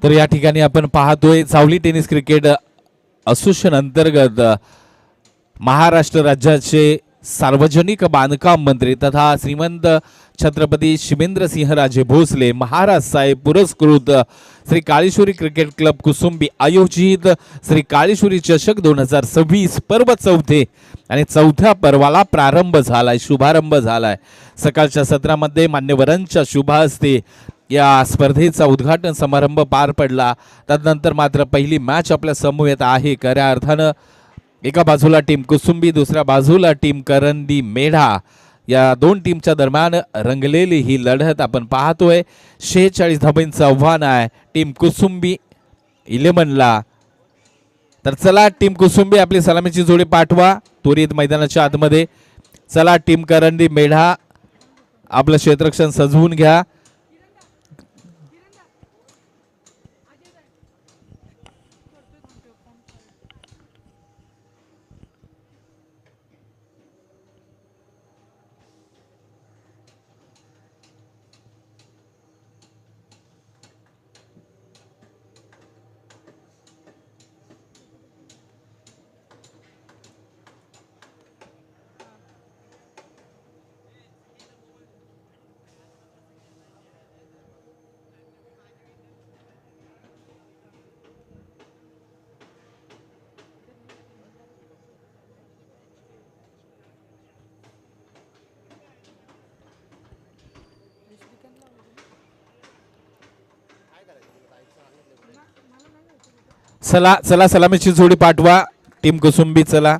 तर या ठिकाणी आपण पाहतोय सावली टेनिस क्रिकेट असोसिएशन अंतर्गत महाराष्ट्र राज्याचे सार्वजनिक बांधकाम मंत्री तथा श्रीमंत छत्रपती शिवेंद्रसिंहराजे भोसले महाराज साहेब पुरस्कृत श्री काळेश्वरी क्रिकेट क्लब कुसुंबी आयोजित श्री काळेश्वरी चषक 2026 पर्व चौथे आणि चौथ्या पर्वाला प्रारंभ झालाय, शुभारंभ झालाय. सकाळच्या सत्रामध्ये मान्यवरांच्या शुभ हस्ते या स्पर्धेचा उद्घाटन समारंभ पार पडला. त्यानंतर मात्र पहिली मॅच आपल्या समवेत आहे. खऱ्या अर्थानं एका बाजूला टीम कुसुंबी, दुसऱ्या बाजूला टीम करंदी मेढा या दोन टीमच्या दरम्यान रंगलेली ही लढत आपण पाहतोय. 46 धाब्यांचं आव्हान आहे टीम कुसुंबी 11ला तर चला टीम कुसुंबी आपली सलामीची जोडी पाठवा त्वरित मैदानाच्या आतमध्ये. चला टीम करंदी मेढा आपलं क्षेत्ररक्षण सजवून घ्या. चला चला सलामीची जोडी पाठवा टीम कुसुंबी. चला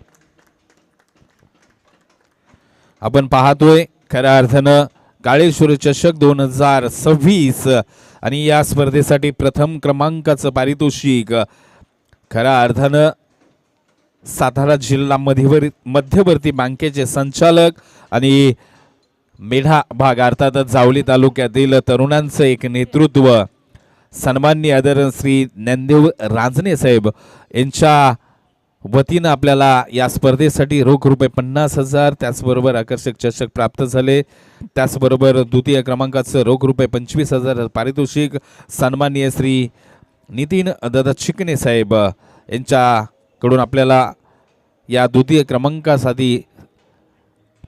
आपण पाहतोय खऱ्या अर्थानं काळेश्वर चषक 2026 आणि या स्पर्धेसाठी प्रथम क्रमांकाचं पारितोषिक खऱ्या अर्थानं सातारा जिल्हा मध्यवर्ती बँकेचे संचालक आणि मेढा भाग अर्थातच जावली तालुक्यातील तरुणांचं एक नेतृत्व सन्माननीय आदरणीय श्री ज्ञानदेव रांजणे साहेब यांच्या वतीनं आपल्याला या स्पर्धेसाठी रोख रुपये 50,000 त्याचबरोबर आकर्षक चषक प्राप्त झाले. त्याचबरोबर द्वितीय क्रमांकाचं रोख रुपये 25,000 पारितोषिक सन्माननीय श्री नितीन दादा चिकणे साहेब यांच्याकडून आपल्याला या द्वितीय क्रमांकासाठी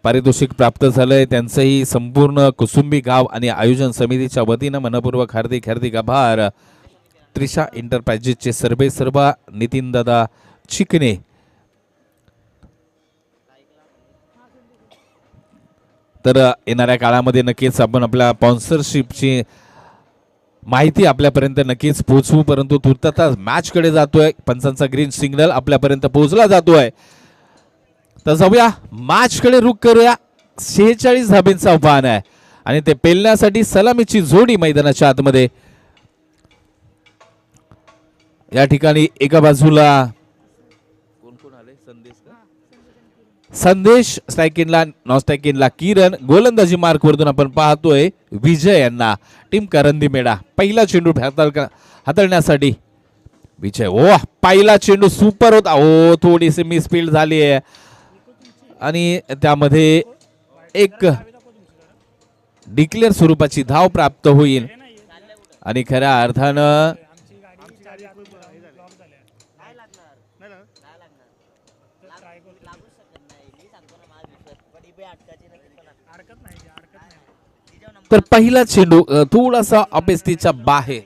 पारितोषिक प्राप्त झालंय. त्यांचंही संपूर्ण कुसुंबी गाव आणि आयोजन समितीच्या वतीनं मनपूर्वक हार्दिक आभार. त्रिशा एंटरप्राइजेसचे सर्वेसर्वा नितीन दादा चिकणे. तर येणाऱ्या काळामध्ये नक्कीच आपण आपल्या स्पॉन्सरशिपची माहिती आपल्यापर्यंत नक्कीच पोहोचवू, परंतु तुर्तास मॅचकडे जातोय. पंचांचा ग्रीन सिग्नल आपल्यापर्यंत पोहोचला जातोय. तर जाऊया मॅचकडे रुख करूया. 46 धाबींचा आव्हान आहे आणि ते पेलण्यासाठी सलामीची जोडी मैदानाच्या आतमध्ये. या ठिकाणी एका बाजूला कोण आले? संदेश स्ट्रायकिंगला नॉन स्ट्रायकिंगला किरण. गोलंदाजी मार्क वरतून आपण पाहतोय विजय यांना. टीम करंदी मेढा पहिला चेंडू हाताळण्यासाठी विजय. ओ पहिला चेंडू सुपर होता. ओ थोडीशी मिसफील्ड झाली आहे आणि त्यामध्ये एक डिक्लेअर स्वरूपाची धाव प्राप्त होईल आणि खऱ्या अर्थानं तर पहिला चेंडू थोडासा अपेक्षेच्या बाहेर.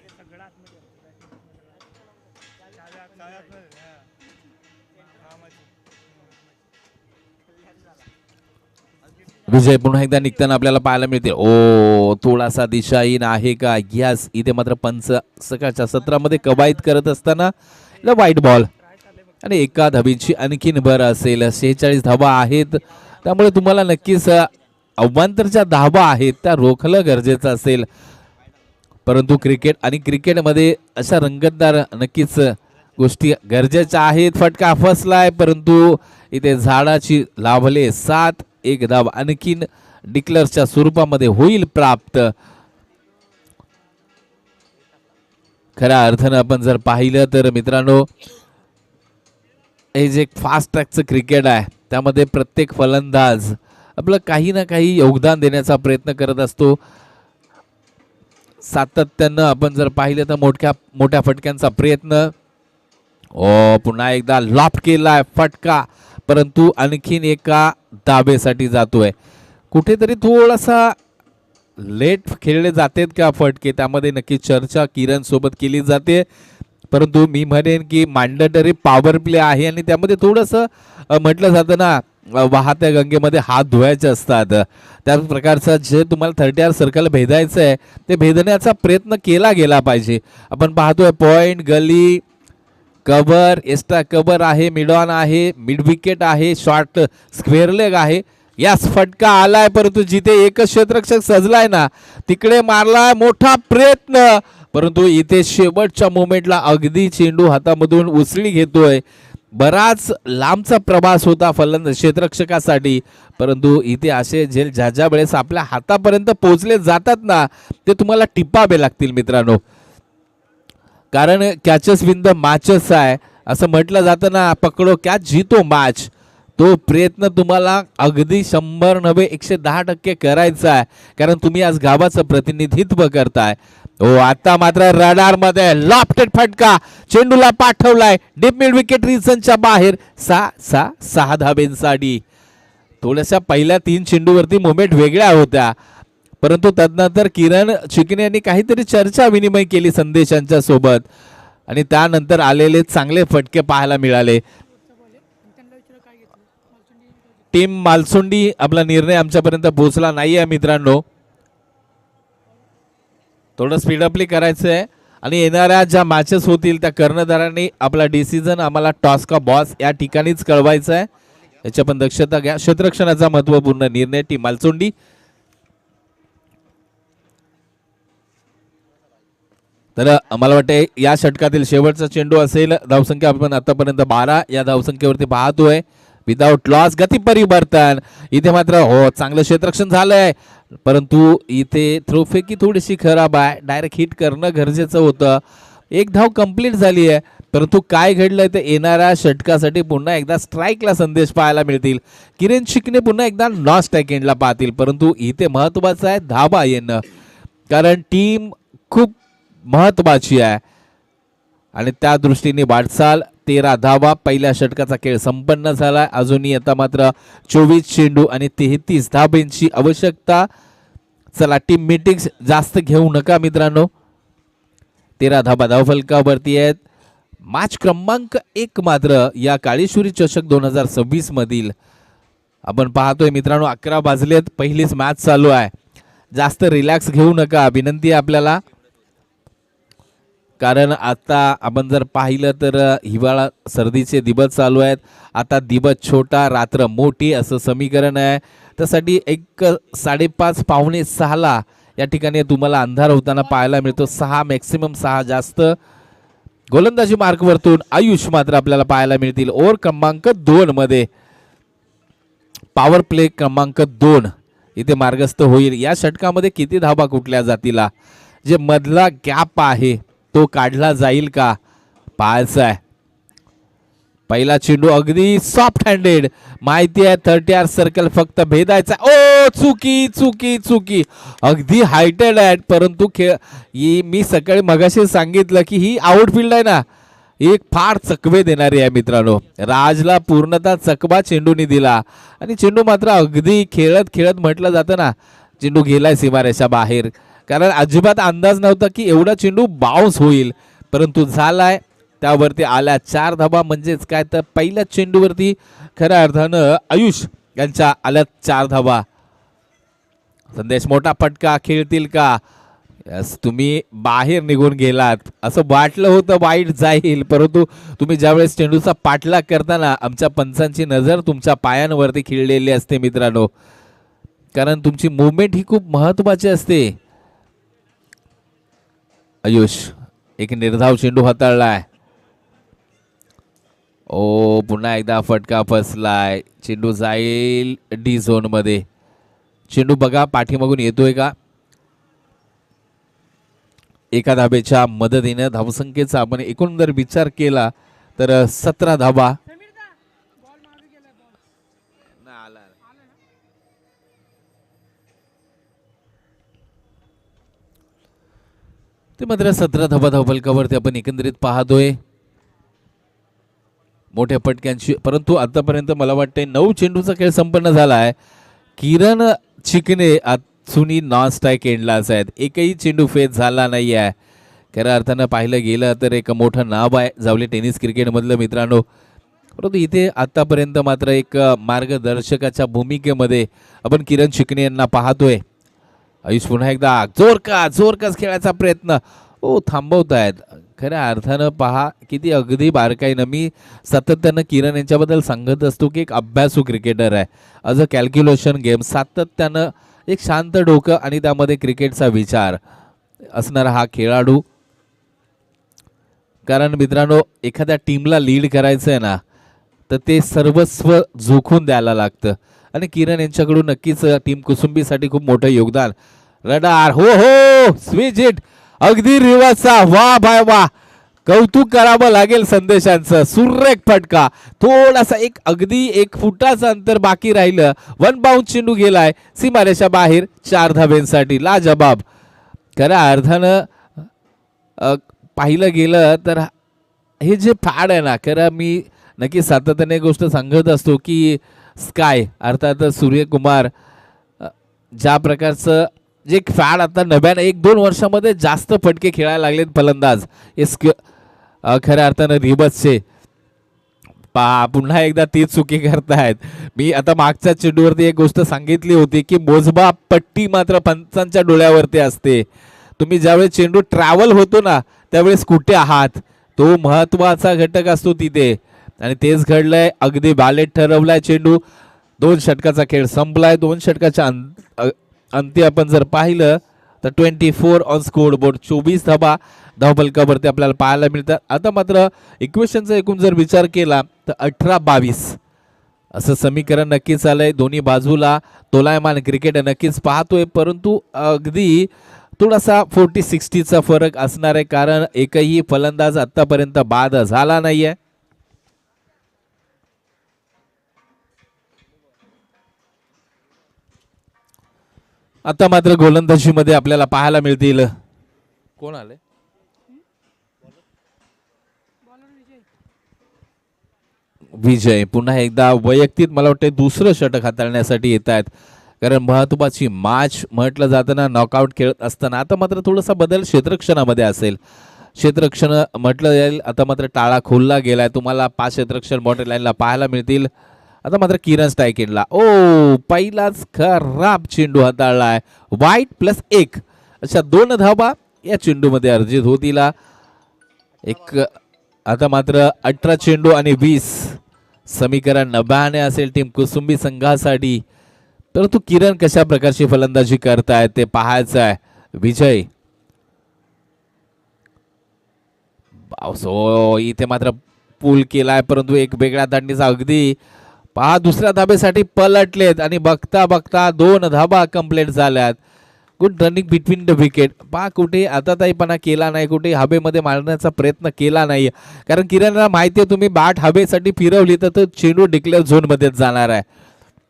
विजय पुन्हा एकदा निघताना आपल्याला पाहायला मिळते. ओ थोडासा दिशाहीन आहे का? यस. इथे मात्र पंच सकाळच्या सत्रामध्ये कवायत करत असताना वाईट बॉल आणि एका धाबीची आणखीन भर असेल. 46 धावा आहेत त्यामुळे तुम्हाला नक्कीच अवांतरच्या धावा आहेत त्या रोखलं गरजेचं असेल. परंतु क्रिकेट आणि क्रिकेटमध्ये अशा रंगतदार नक्कीच गोष्टी गरजेच्या आहेत. फटका फसलाय परंतु इथे झाडाची लाभले 7. एक धाव आणखीन डिक्लेअरच्या स्वरूपामध्ये होईल प्राप्त. खऱ्या अर्थानं आपण जर पाहिलं तर मित्रांनो हे जे फास्ट ट्रॅकचं क्रिकेट आहे त्यामध्ये प्रत्येक फलंदाज आपलं काही ना काही योगदान देण्याचा प्रयत्न करत असतो. सातत्यानं आपण जर पाहिलं तर मोठ्या फटक्यांचा प्रयत्न. ओ पुन्हा एकदा लॉफ्ट केलाय फटका परंतु आणखीन एका धाबेसाठी जातोय. कुठेतरी थोडासा लेट खेळले जातात का फटके त्यामध्ये नक्की चर्चा किरण सोबत केली जाते. परंतु मी म्हणेन की मॅन्डेटरी पॉवर प्ले आहे आणि त्यामध्ये थोडंसं म्हटलं जातं ना वाहत्या गंगेमध्ये हात धुवायचे असतात. त्याच प्रकारचं जे तुम्हाला 30R सर्कल भेदायचं आहे ते भेदण्याचा प्रयत्न केला गेला पाहिजे. आपण पाहतोय पॉइंट गली कव्हर एक्स्ट्रा कव्हर आहे, मिड ऑन आहे, मिड विकेट आहे, शॉर्ट स्क्वेअर लेग आहे. यास फटका आलाय परंतु जिथे एकच क्षेत्ररक्षक सजलाय ना तिकडे मारलाय मोठा प्रयत्न परंतु इथे शेवटच्या मोमेंटला अगदी चेंडू हातामधून उसळी घेतोय. बराच लांबचा प्रवास होता फलंदाज क्षेत्ररक्षकासाठी, परंतु इथे असे ज्या वेळेस आपल्या हातापर्यंत पोहोचले जातात ना, ते तुम्हाला टिपावे लागतील मित्रांनो. कारण कॅचेस विन द मॅचेस आहे असं म्हटलं जातं ना, पकडो कॅच जीतो मॅच. तो प्रयत्न तुम्हाला अगदी 100 नव्हे 110% करायचा आहे, कारण तुम्ही आज गावाचं प्रतिनिधित्व करताय. हो, आता मात्र रडार मध्ये लॉफ्टेड फटका, चेंडूला पाठवलाय डीप मिड विकेट रिजनच्या बाहेर. 6 धाब्यांसाठी. थोड्याशा पहिल्या 3 चेंडूवरती मोमेंट वेगळ्या होत्या, परंतु तदनंतर किरण चिकणे यांनी काहीतरी चर्चा विनिमय केली संदेशांच्या सोबत आणि त्यानंतर आलेले चांगले फटके पाहायला मिळाले. टीम मालसुंडी आपला निर्णय आमच्यापर्यंत पोहोचला नाहीये मित्रांनो. थोडं स्पीडअपली करायचं आहे आणि येणाऱ्या ज्या मॅचेस होतील त्या कर्णधारांनी आपला डिसिजन आम्हाला टॉस का बॉस या ठिकाणीच कळवायचा आहे. याची पण दक्षता घ्या. क्षेत्ररक्षणाचा महत्त्वपूर्ण निर्णय टीम मालसुंडी. तर मला वाटते या षटकातील शेवटचा चेंडू असेल. धावसंख्या आपण आतापर्यंत 12 या धावसंख्येवरती पाहतोय. विदाउट लॉस गती परिवर्तन. इथे मात्र हो चांगलं क्षेत्ररक्षण झालंय, परंतु इथे थ्रोफेकी थोडीशी खराब आहे. डायरेक्ट हिट करणं गरजेचं होतं. एक धाव कंप्लीट झाली आहे, परंतु काय घडलंय ते येणाऱ्या षटकासाठी पुन्हा एकदा स्ट्राईकला संदेश पाहायला मिळतील. किरण चिकणे पुन्हा एकदा नॉन स्ट्राईक एंडला पाहतील, परंतु इथे महत्वाचं आहे धाबा येणं, कारण टीम खूप महत्वाची आहे आणि त्या दृष्टीने वाटचाल. 13 धावा. पहिल्या षटकाचा खेळ संपन्न झाला. अजूनही आता मात्र 24 चेंडू आणि 33 धाब्यांची आवश्यकता. चला टीम मीटिंग्स जास्त घेऊ नका मित्रांनो. 13 धाबा धावफलकावरती आहेत. मॅच क्रमांक 1 मात्र या काळेश्वरी चषक 2026 मधील आपण पाहतोय मित्रांनो. 11 वाजलेत, पहिलीच मॅच चालू आहे. जास्त रिलॅक्स घेऊ नका विनंती आहे आपल्याला, कारण आता आपण जर पाहिलं तर हिवाळा सर्दीचे दिवस चालू आहेत. आता दिवस छोटा रात्र मोठी असं समीकरण आहे. त्यासाठी एक 5:30 पावणे 6ला या ठिकाणी तुम्हाला अंधार होताना पाहायला मिळतो. 6 मॅक्सिमम 6 जास्त. गोलंदाजी मार्कवरतून आयुष मात्र आपल्याला पाहायला मिळतील. ओव्हर क्रमांक 2 मध्ये पॉवर प्ले क्रमांक 2 इथे मार्गस्थ होईल. या षटकामध्ये किती धाबा कुठल्या जातीला, जे मधला गॅप आहे तो काढला जाईल का पाहायचं आहे. पहिला चेंडू अगदी सॉफ्ट हँडेड. माहिती आहे 30 सर्कल फक्त भेदायचा. ओ चुकी चुकी चुकी. अगदी हायटेड आहे, परंतु मी सकाळी मगाशी सांगितलं की ही आउटफील्ड आहे ना, एक फार चकवे देणारी आहे मित्रांनो. राजला पूर्णतः चकवा चेंडूने दिला आणि चेंडू मात्र अगदी खेळत खेळत म्हटलं जातं ना, चेंडू गेलाय सीमारेषा बाहेर, कारण अजिबात अंदाज नव्हता की एवढा चेंडू बाउन्स होईल, परंतु झालाय. त्यावरती आल्या 4 धाबा. म्हणजेच काय तर पहिल्या चेंडूवरती खऱ्या अर्थानं आयुष यांच्या आल्या 4 धाबा. संदेश मोठा फटका खेळतील का. तुम्ही बाहेर निघून गेलात असं वाटलं होतं वाईट जाईल, परंतु तुम्ही ज्यावेळेस चेंडूचा पाठलाग करताना आमच्या पंचांची नजर तुमच्या पायांवरती खिळलेली असते मित्रांनो, कारण तुमची मुवमेंट ही खूप महत्वाची असते. आयुष एक निर्धाव चेंडू हाताळलाय. ओ पुन्हा एकदा फटका फसलाय. चेंडू जाईल डी झोन मध्ये. चेंडू बघा पाठीमागून येतोय का. एका धाब्याच्या मदतीने धावसंख्येचा आपण एकूण जर विचार केला तर 17 धाबा. ते मात्र 17 धाबा धावफलकावरती आपण एकंदरीत पाहतोय मोठ्या फटक्यांची. परंतु आतापर्यंत मला वाटते 9 चेंडूचा खेळ संपन्न झाला आहे. किरण चिकणे सुनी नॉन स्ट्राईक एंडलाच आहेत. एकही चेंडू फेस झाला नाही आहे. खऱ्या अर्थानं पाहिलं गेलं तर एक मोठं नाव आहे जावली टेनिस क्रिकेटमधलं मित्रांनो. परंतु इथे आतापर्यंत मात्र एक मार्गदर्शकाच्या भूमिकेमध्ये आपण किरण चिकणे यांना पाहतोय. आयुष पुन्हा एकदा जोरकास खेळायचा प्रयत्न. ओ थांबवत आहेत. खऱ्या अर्थानं पहा किती अगदी बारकाईनं. मी सातत्यानं किरण यांच्याबद्दल सांगत असतो की एक अभ्यासू क्रिकेटर आहे. As a calculation game. सातत्यानं एक शांत डोकं आणि त्यामध्ये क्रिकेटचा विचार असणारा हा खेळाडू कारण मित्रांनो एखाद्या टीमला लीड करायचं आहे ना तर ते सर्वस्व झोकून द्यायला लागतं आणि किरण यांच्याकडून नक्कीच टीम कुसुंबीसाठी खूप मोठं योगदान. रडार हो हो स्विच इट अगदी रिवाचा वा बाय वा. कौतुक करावं लागेल संदेशांचं. सुरेख फटका. थोडासा एक अगदी 1 फुटाचं अंतर बाकी राहिलं. वन बाउंड चेंडू गेलाय सीमारेषा बाहेर 4 धाब्यांसाठी. लाजबाब. खऱ्या अर्थानं पाहिलं गेलं तर हे जे फॅड आहे ना खरं मी नक्की सातत्याने गोष्ट सांगत असतो की स्काय अर्थात सूर्यकुमार ज्या प्रकारचं जे फॅड आता नव्यानं 1-2 वर्षामध्ये जास्त फटके खेळायला लागलेत फलंदाज खऱ्या अर्थानं रिबसचे. पुन्हा एकदा ती चुकी करतायत. मी आता मागच्या चेंडूवरती एक गोष्ट सांगितली होती की मोजमाप पट्टी मात्र पंचांच्या डोळ्यावरती असते. तुम्ही ज्यावेळेस चेंडू ट्रॅव्हल होतो ना त्यावेळेस कुठे आहात तो महत्वाचा घटक असतो तिथे आणि तेच घडलंय. अगदी बॅलेट ठरवलाय चेंडू. 2 षटकाचा खेळ संपलाय. 2 षटकाच्या अंती आपण जर पाहिलं तर 24 ऑन स्कोर बोर्ड. 24 धाबा धावफलकावरती आपल्याला पाहायला मिळतात. आता मात्र इक्वेशनचा एकूण जर विचार केला तर 18-22 असं समीकरण नक्कीच आलंय. दोन्ही बाजूला तोलायमान क्रिकेट नक्कीच पाहतोय परंतु अगदी थोडासा 40-60चा फरक असणार आहे कारण एकही फलंदाज आतापर्यंत बाद झाला नाहीये. आता मात्र गोलंदाजीमध्ये आपल्याला पाहायला मिळतील. कोण आले? विजय पुन्हा एकदा वैयक्तिक मला वाटतं दुसरं षटक हाताळण्यासाठी येत आहेत कारण महत्वाची मॅच म्हटलं जातं ना नॉकआउट खेळत असताना. आता मात्र थोडासा बदल क्षेत्ररक्षणामध्ये असेल. क्षेत्ररक्षण म्हटलं जाईल. आता मात्र टाळा खोलला गेलाय. तुम्हाला 5 क्षेत्ररक्षण बॉर्डर लाईनला पाहायला मिळतील. आता मात्र किरण स्टायकिनला पहिलाच खराब चेंडू हाताळलाय. वाईट +1 अशा 2 धाबा या चेंडूमध्ये अर्जित होतील. आता मात्र 18 चेंडू आणि 20 समीकरण 99 असेल टीम कुसुंबी संघासाठी. परंतु किरण कशा प्रकारची फलंदाजी करतायत ते पाहायचं आहे. विजय इथे मात्र पूल केलाय परंतु एक वेगळ्या दांडीचा अगदी पहा दुसऱ्या धाब्यासाठी पलटलेत आणि बघता बघता 2 धाबा कंप्लीट झाल्यात. Good running between the wicket. पहा कुठे आताताईपणा केला नाही. कुठे हवेमध्ये मारण्याचा प्रयत्न केला नाही कारण किरणला माहिती आहे तुम्ही बॅट हवेसाठी फिरवली तर तो चेंडू डिक्लेअर झोनमध्येच जाणार आहे.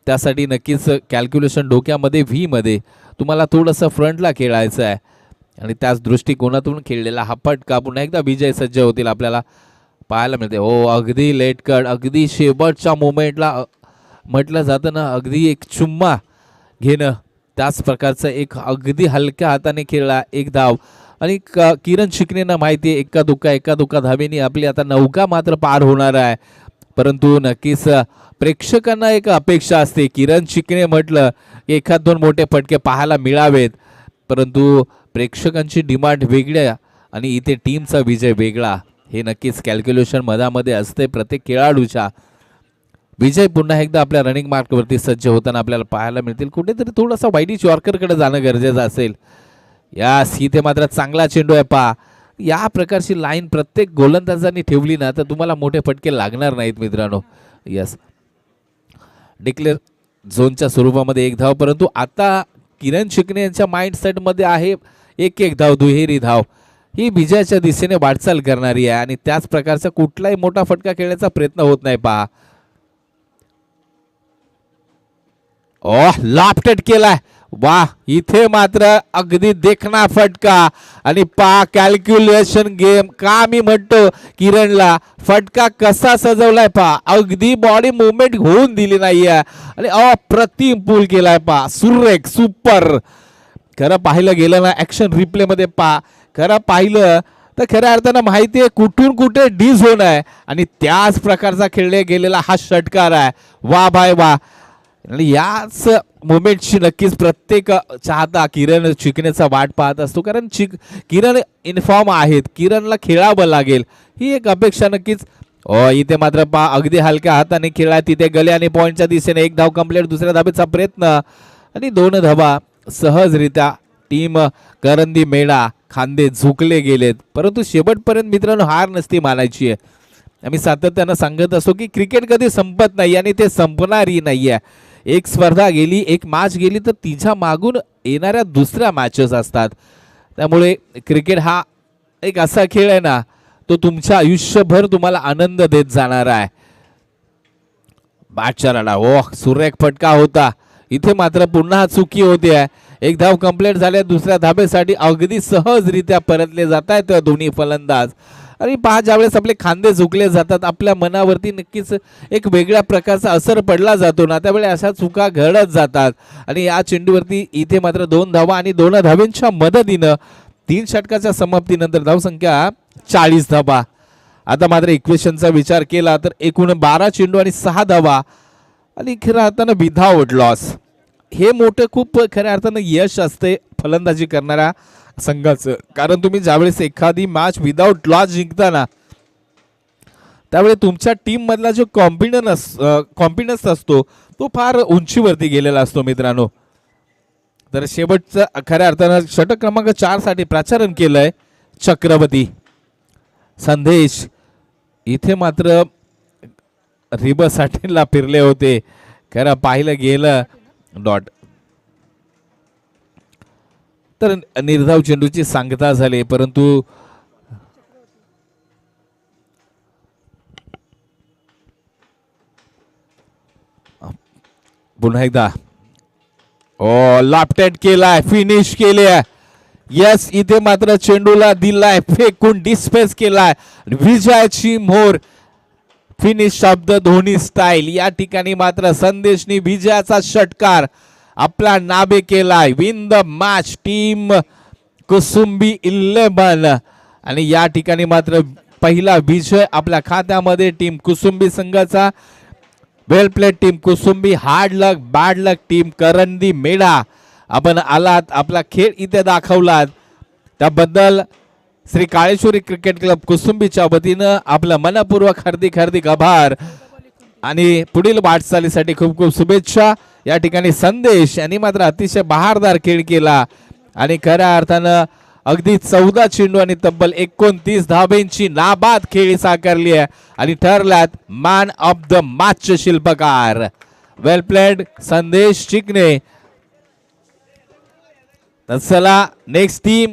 त्यासाठी नक्कीच कॅल्क्युलेशन डोक्यामध्ये व्हीमध्ये तुम्हाला थोडंसं फ्रंटला खेळायचं आहे आणि त्याच दृष्टिकोनातून खेळलेला हा फटका पुन्हा एकदा विजय सज्ज होतील आपल्याला पाहायला मिळते. अगदी लेट कट अगदी शेवटच्या मोमेंटला म्हटलं जातं ना अगदी एक चुम्मा घेणं त्याच प्रकारचं एक अगदी हलक्या हाताने खेळला 1 धाव आणि किरण शिकणेंना माहिती आहे एका दुका धावेनी आपली आता नौका मात्र पार होणार आहे. परंतु नक्कीच प्रेक्षकांना एक अपेक्षा असते किरण शिकणे म्हटलं की 1-2 मोठे फटके पाहायला मिळावेत परंतु प्रेक्षकांची डिमांड वेगळ्या आणि इथे टीमचा विजय वेगळा. हे नक्कीच कॅल्क्युलेशन मधामध्ये असते प्रत्येक खेळाडूच्या. विजय पुन्हा एकदा आपल्या रनिंग मार्कवरती सज्ज होताना आपल्याला पाहायला मिळतील. कुठेतरी थोडासा वाईडिश यॉर्करकडे जाणं गरजेचं असेल. यास इथे मात्र चांगला चेंडू आहे. पहा या प्रकारची लाईन प्रत्येक गोलंदाजांनी ठेवली ना तर तुम्हाला मोठे फटके लागणार नाहीत मित्रांनो. यस डिक्लेअर झोनच्या स्वरूपामध्ये 1 धाव परंतु आता किरण शिकणे यांच्या माइंडसेटमध्ये आहे 1-1 धाव दुहेरी धाव ही विजयाच्या दिशेने वाटचाल करणारी आहे आणि त्याच प्रकारचा कुठलाही मोठा फटका खेळण्याचा प्रयत्न होत नाही. पहा लापटेट केलाय. वाह इथे मात्र अगदी देखना फटका आणि पहा कॅल्क्युलेशन गेम का मी म्हणतो किरणला फटका कसा सजवलाय. पहा अगदी बॉडी मुवमेंट होऊन दिली नाहीये आणि अप्रतिम पूल केलाय. पहा सुरेख सुपर. खरं पाहिलं गेलं ना ऍक्शन रिप्ले मध्ये पहा खरं पाहिलं तर खऱ्या अर्थानं माहिती आहे कुठून कुठे डी झोन आहे आणि त्याच प्रकारचा खेळले गेलेला हा षटकार आहे. वा भाई वा. आणि याच मोमेंटची नक्कीच प्रत्येक चाहता किरण शिकण्याचा वाट पाहत असतो कारण किरण इन्फॉर्म आहेत. किरणला खेळावं लागेल ही एक अपेक्षा नक्कीच. इथे मात्र पहा अगदी हलक्या हाताने खेळा तिथे गले आणि पॉईंटच्या दिशेने 1 धाव कंप्लीट. दुसऱ्या धाबेचा प्रयत्न आणि 2 धाबा सहजरित्या टीम करंदी मेळा खांदे झुकले गेलेत, परंतु शेवटपर्यंत मित्रांनो हार नसती मानायची आहे. आम्ही सातत्यानं सांगत असतो की क्रिकेट कधी संपत नाही आणि ते संपणारही नाही आहे. एक स्पर्धा गेली, एक मॅच गेली तर तिच्या मागून येणाऱ्या दुसऱ्या मॅचेस असतात. त्यामुळे क्रिकेट हा एक असा खेळ आहे ना, तो तुमच्या आयुष्यभर तुम्हाला आनंद देत जाणार आहे. बॅटच्या राडा, ओह सुरेख फटका होता. इथे मात्र पुन्हा चुकी होते आहे. एक धाव कंप्लीट झाल्या, दुसऱ्या धाबेसाठी अगदी सहजरित्या परतले जात आहेत दोन्ही फलंदाज. आणि पहा, ज्यावेळेस आपले खांदे झुकले जातात आपल्या मनावरती नक्कीच एक वेगळ्या प्रकारचा असर पडला जातो ना, त्यावेळी अशा चुका घडत जातात. आणि या चेंडूवरती इथे मात्र 2 धावा आणि 2 धावांच्या मदतीनं 3 षटकाच्या समाप्तीनंतर धावसंख्या 40 धावा. आता मात्र इक्वेशनचा विचार केला तर एकूण 12 चेंडू आणि 6 धावा आणि खऱ्या अर्थानं विदाउट लॉस. हे मोठं खूप खऱ्या अर्थानं यश असते फलंदाजी करणाऱ्या संघाचं. कारण तुम्ही ज्यावेळेस एखादी मॅच विदाउट लॉस जिंकताना त्यावेळी तुमच्या टीम मधला जो कॉन्फिडन्स असतो तो फार उंचीवरती गेलेला असतो मित्रांनो. तर शेवटचं खऱ्या अर्थानं षटक क्रमांक 4 साठी प्राचारण केलंय चक्रवर्ती. संदेश इथे मात्र रिबसाठी फिरले होते, खरं पाहिलं गेलं डॉट. तर निर्धाव चेंडूची सांगता झाली, परंतु पुन्हा एकदा लापटेट केलाय, फिनिश केले. यस, इथे मात्र चेंडूला दिलाय फेकून, डिस्पेस केलाय. विजयाची मोर, finish off the Dhoni style. या ठिकाणी मात्र संदेशनी विजयाचा षटकार आपला नाबे केलाय. Win the match team Kusumbi 11. आणि या ठिकाणी मात्र पहिला विजय आपल्या खात्यामध्ये टीम कुसुंबी संघाचा. वेल प्लेड टीम कुसुंबी. हार्ड लक बॅड लक टीम करंदी मेढा. आपण आलात, आपला खेळ इथे दाखवलात, त्याबद्दल श्री काळेश्वरी क्रिकेट क्लब कुसुंबीच्या वतीनं आपलं मनपूर्वक हार्दिक हार्दिक आभार आणि पुढील वाटचालीसाठी खूप खूप शुभेच्छा. या ठिकाणी संदेश यांनी मात्र अतिशय बहारदार खेळ केला आणि खऱ्या अर्थानं अगदी 14 चेंडू आणि तब्बल 29 धाब्यांची नाबाद खेळी साकारली आहे आणि ठरल्यात मॅन ऑफ द मॅचचे शिल्पकार. वेल प्लेड संदेश चिकणे. तर चला नेक्स्ट टीम